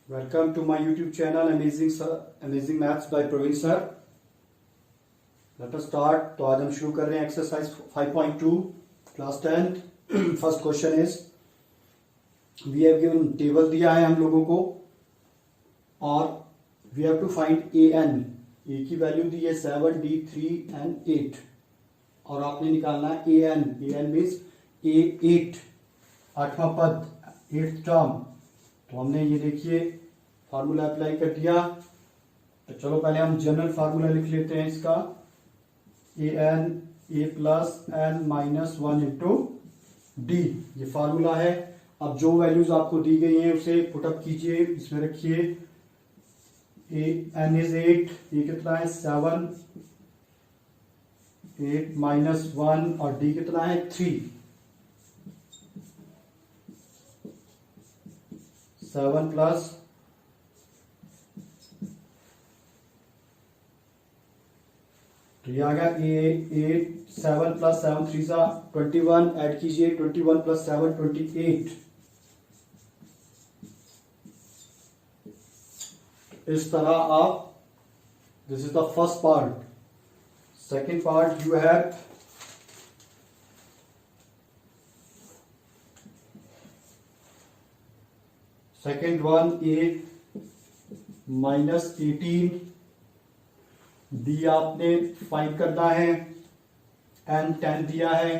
Welcome to my YouTube channel Amazing Maths by Praveen Sir. Let us start. तो आज हम शुरू कर रहे हैं exercise 5.2 class 10th. First question is we have given table दिया है हम लोगों को और we have to find a n. A की वैल्यू दी है 7, D, 3 and 8 और आपने निकालना है ए एन. ए एन मीन्स ए 8 आठवां पद 8th टर्म. तो हमने ये देखिए फार्मूला अप्लाई कर दिया. तो चलो पहले हम जनरल फार्मूला लिख लेते हैं इसका. A n a plus n minus 1 into d ये फार्मूला है. अब जो वैल्यूज आपको दी गई हैं उसे पुटअप कीजिए, इसमें रखिए. ए एन इज 8, ये कितना है 7, 8 माइनस 1 और डी कितना है 3. 7 प्लस तो ये आ गया ए 7 प्लस 7 3 सा 21. ऐड कीजिए 21 प्लस 7 28. इस तरह आप this is the first part. Second part you have second one 8 minus 18 d आपने फाइंड करना है. एन 10 दिया है.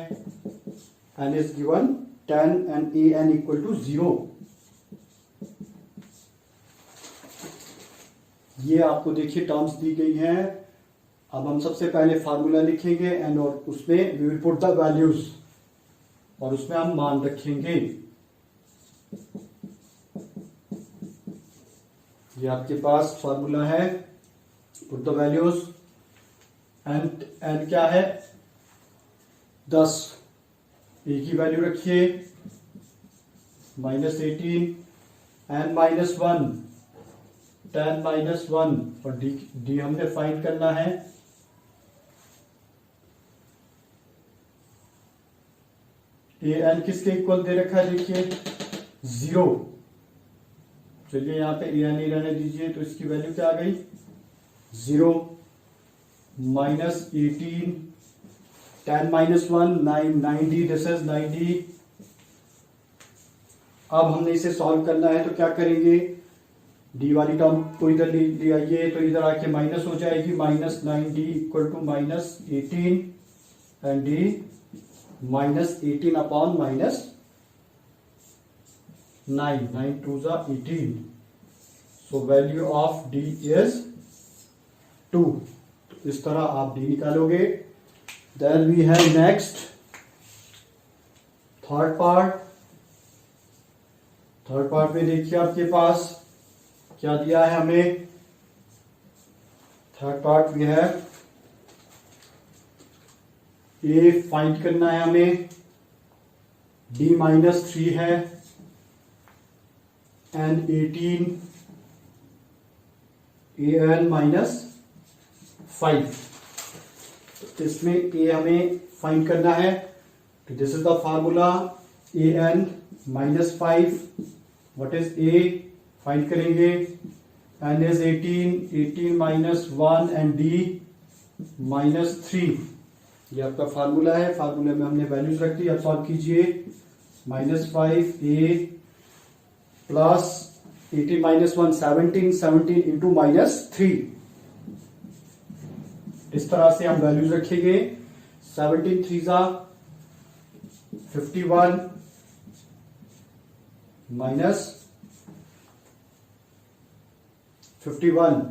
N is given 10 and a n equal to 0. ये आपको देखिए टर्म्स दी गई हैं. अब हम सबसे पहले फार्मूला लिखेंगे एंड और उसमें we will put the values और उसमें हम मान रखेंगे. ये आपके पास फार्मूला है. पुट द वैल्यूज एंड क्या है 10. ए की वैल्यू रखिए माइनस 18 एन माइनस 1 10 माइनस 1 और डी हमने फाइंड करना है. ए एन किसके इक्वल दे रखा है देखिए 0. चलिए यहां पे ए एन ही रहने दीजिए. तो इसकी वैल्यू क्या आ गई 0 माइनस 18 10 माइनस 1 90. This is 90. अब हमने इसे सॉल्व करना है तो क्या करेंगे डी वाली टर्म को इधर ले आइए तो इधर आके माइनस हो जाएगी. Minus 9D equal to minus 18 and d minus 18 upon minus 9 9 2 18. So value of d is 2. तो इस तरह आप डी निकालोगे. Then we have next third part. Third part में देखिए आपके पास क्या दिया है हमें. Third part we have a find करना है हमें. डी माइनस 3 है एंड 18 ए एन माइनस 5. तो इसमें ए हमें फाइंड करना है. तो this is the formula a n minus 5. What is a find करेंगे. N is 18 minus 1 and d minus 3. ये आपका फार्मूला है. फार्मूले में हमने वैल्यूज रख दी. अब सॉल्व कीजिए. माइनस 5 ए प्लस 18 माइनस 1 17 इंटू माइनस 3. इस तरह से हम वैल्यूज रखेंगे. 17 3 सा 51 माइनस 51.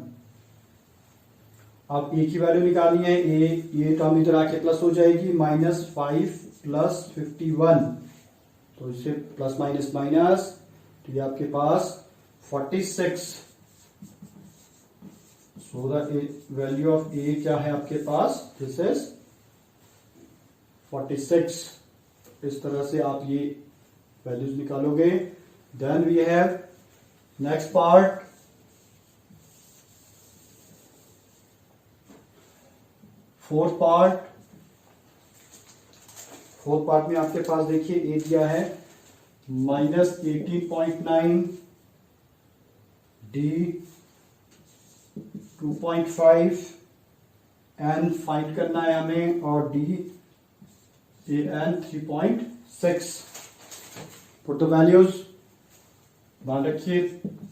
अब ए की वैल्यू निकालनी है. ये टर्म इधर आके प्लस हो जाएगी. Minus 5 plus 51. तो इसे प्लस माइनस माइनस तो ये आपके पास 46. सो द वैल्यू ऑफ ए क्या है आपके पास दिस इज 46. इस तरह से आप ये वैल्यूज निकालोगे. Then we have next part. Fourth part में आपके पास देखिए ए दिया है माइनस 18.9 D 2.5, N फाइंड करना है हमें, और D AN 3.6. Put the values. ध्यान रखिए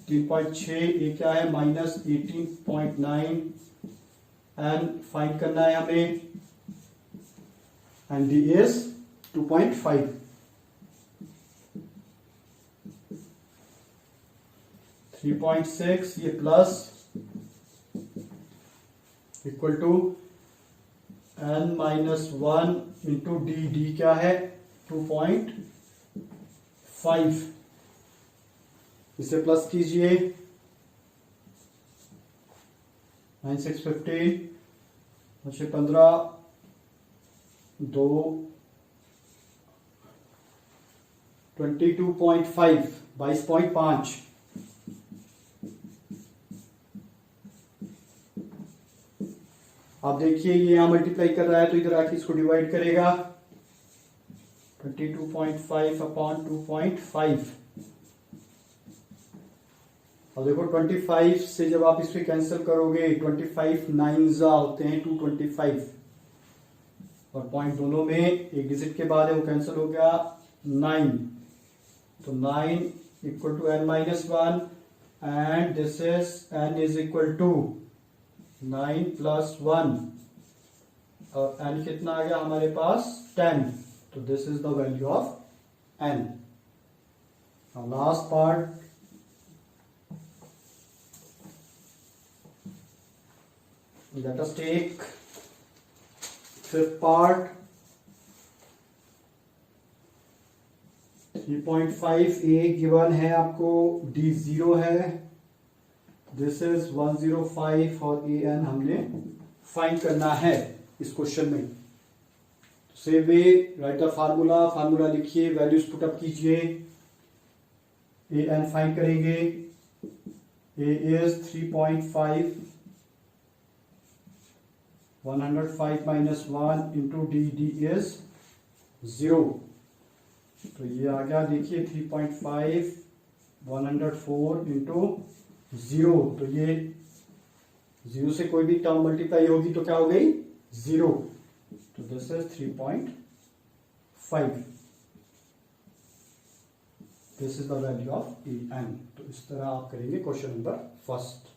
3.6, ये क्या है -18.9, N फाइंड करना है हमें, एंड D इज 2.5. 3.6 ये plus equal to N -1 into D. D क्या है 2.5. इसे प्लस कीजिए. 9 6 15, 15 2 22.5, 22.5. आप देखिए ये यहां मल्टीप्लाई कर रहा है तो इधर आके इसको डिवाइड करेगा. 22.5 अपॉन 2.5. अब देखो 25 से जब आप इस पे कैंसिल करोगे, 25 9 होते हैं 225, और पॉइंट दोनों में एक डिजिट के बाद है वो कैंसिल हो गया 9. तो 9 equal to n -1, and this is n is equal to 9 + 1, और n कितना आ गया हमारे पास 10. तो this is the value of n. Now last part. Let us take fifth part. 3.5 a given है आपको, d 0 है, दिस इज 105, और an हमने फाइंड करना है इस क्वेश्चन में. Same way right the formula लिखिए, वैल्यूज पुट अप कीजिए. an फाइंड करेंगे. a is 3.5, 105 -1 into d is 0. तो ये आ गया देखिए 3.5 104 इंटू 0. तो ये 0 से कोई भी टर्म मल्टीप्लाई होगी तो क्या हो गई 0. तो this is 3.5. This is the value of an. तो इस तरह आप करेंगे question number first.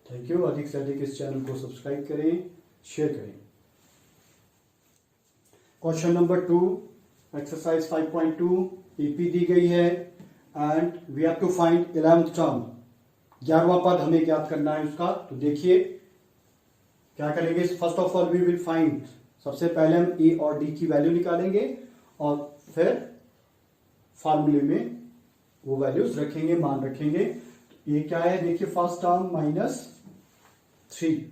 Thank you. अधिक से अधिक इस चैनल को सब्सक्राइब करें, शेयर करें. क्वेश्चन नंबर 2, एक्सरसाइज 5.2 ईपी दी गई है, and we have to find 11th term. 11वां पद हमें ज्ञात करना है उसका. तो देखिए क्या करेंगे. First of all we will find, सबसे पहले हम ए और डी की वैल्यू निकालेंगे, और फिर फार्मूले में वो वैल्यूज रखेंगे, मान रखेंगे. तो ये क्या है देखिए, फर्स्ट टर्म -3.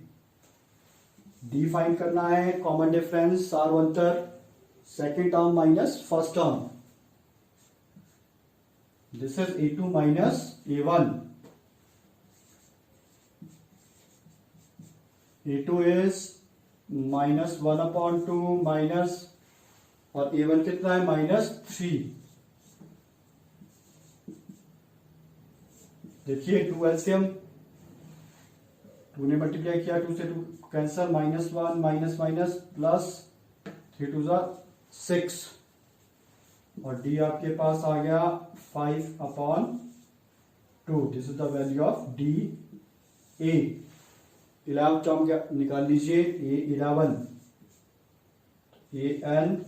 डी फाइंड करना है, कॉमन डिफरेंस सारवंतर. Second term minus first term, this is a2 minus a1. a2 is -1/2 minus, और a1 कितना है -3. देखिए 2 एलसीएम, 2 ने मल्टीप्लाई किया, 2 से 2 कैंसर, -1 माइनस माइनस प्लस, 3 2 6, और डी आपके पास आ गया 5/2. This is the value of d. A 11 term क्या निकाल लीजिए, a 11, a n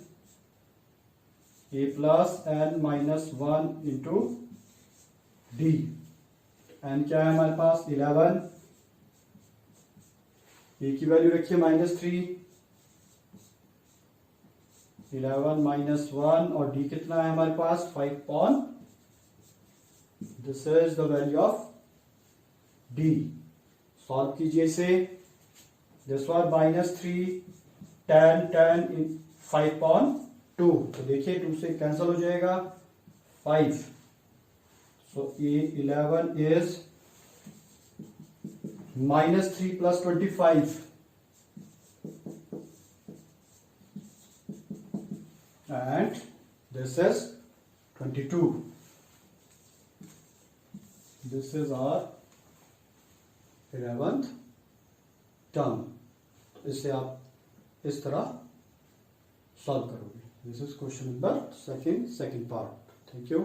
a plus n -1 into d. N क्या है हमारे पास 11, ए की वैल्यू रखिए -3, 11 -1, और डी कितना है हमारे पास 5. This is the value of D. Solve कीजिए इसे. This was -3 10 5/2. तो देखिए 2 से कैंसिल हो जाएगा 5. सो ए 11 is -3 + 25, and this is 22. This is our 11th term. इससे आप इस तरह सॉल्व करोगे। This is question number second part. Thank you.